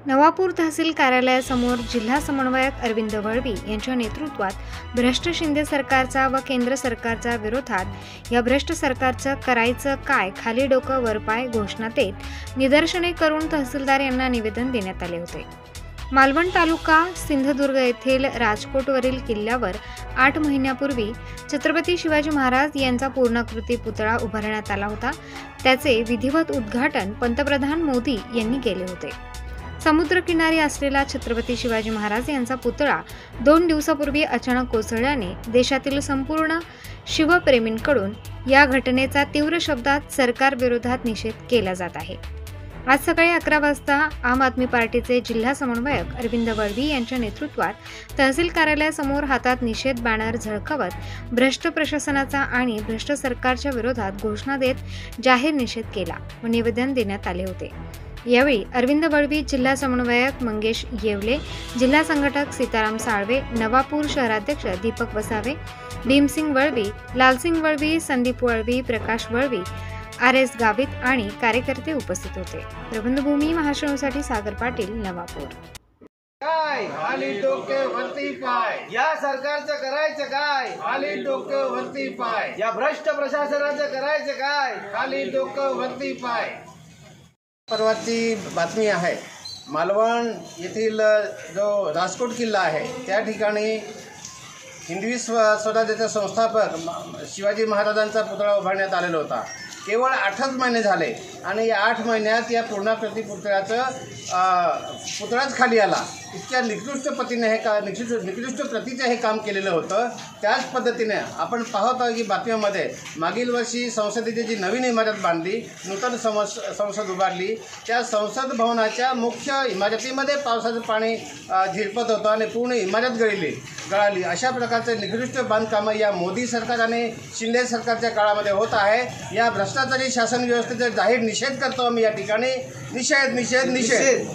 नवापूर तहसील कार्यालयासमोर जिल्हा समन्वयक अरविंद वळवी यांच्या नेतृत्वात भ्रष्ट शिंदे सरकारचा व केंद्र सरकारच्या विरोधात या भ्रष्ट सरकारचं करायचं काय खाली डोकं वर पाय घोषणा देत निदर्शने करून तहसीलदार यांना निवेदन देण्यात आले होते। मालवण तालुका सिंधुदुर्ग येथील राजकोटवरील किल्ल्यावर 8 महिन्यापूर्वी छत्रपती शिवाजी महाराज यांचा पूर्णाकृती पुतळा उभारण्यात आला होता। त्याचे विधिवत उद्घाटन पंतप्रधान मोदी यांनी केले होते। समुद्रकिनारी असलेला छत्रपती शिवाजी महाराज यांचा पुतळा 2 दिवसापूर्वी अचानक कोसळल्याने देशातील संपूर्ण शिवप्रेमींकडून या घटनेचा तीव्र शब्दात सरकार विरोधात निषेध केला जात आहे। आज सकाळी 11 वाजता आम आदमी पार्टीचे जिल्हा समन्वयक अरविंद वळवी यांच्या नेतृत्वात तहसील कार्यालयासमोर हातात निषेध बॅनर झळकावत भ्रष्ट प्रशासनाचा आणि भ्रष्ट सरकारच्या विरोधात घोषणा देत जाहीर निषेध केला व निवेदन देण्यात आले होते। यावेळी अरविंद वळवी, जिल्हा समन्वयक मंगेश येवले, जिल्हा संघटक सीताराम साळवे, नवापूर शहराध्यक्ष दीपक वसावे, भीमसिंग वळवी, लालसिंग वळवी, संदीप वळवी, प्रकाश वळवी, RS गावित आणि कार्यकर्ते उपस्थित होते। प्रबंधभूमी महाराष्ट्रासाठी सागर पाटील, नवापूर। काय खाली डोके वरती पाय, या सरकारचं करायचं काय खाली डोकं वरती पाय, या भ्रष्ट प्रशासनाचं करायचं काय खाली डोकं वरती पाय। परवाची बातमी आहे, मालवण येथील जो राजकोट किल्ला आहे त्या ठिकाणी हिंदवी स्वराज्याचे संस्थापक शिवाजी महाराजांचा पुतळा उभारण्यात आलेला होता। केवळ 8च महिने झाले आणि या 8 महिन्यात या पूर्णाकृती पुतळाच खाली आला। इतक्या निकृष्ट प्रतीचं हे काम केलेलं होतं। त्याच पद्धतीने आपण पाहत आहोत की बातम्यामध्ये मागील वर्षी संसदेची जी नवीन इमारत बांधली, नूतन संसद उभारली, त्या संसद भवनाच्या मुख्य इमारतीमध्ये पावसाचं पाणी झिरपत होतं आणि पूर्ण इमारत गळाली। अशा प्रकारचे निकृष्ट बांधकामं या मोदी सरकार आणि शिंदे सरकारच्या काळामध्ये होत आहे। या भ्रष्टाचारी शासन व्यवस्थेचा जाहीर निषेध करतो आम्ही या ठिकाणी। निषेध निषेध निषेध।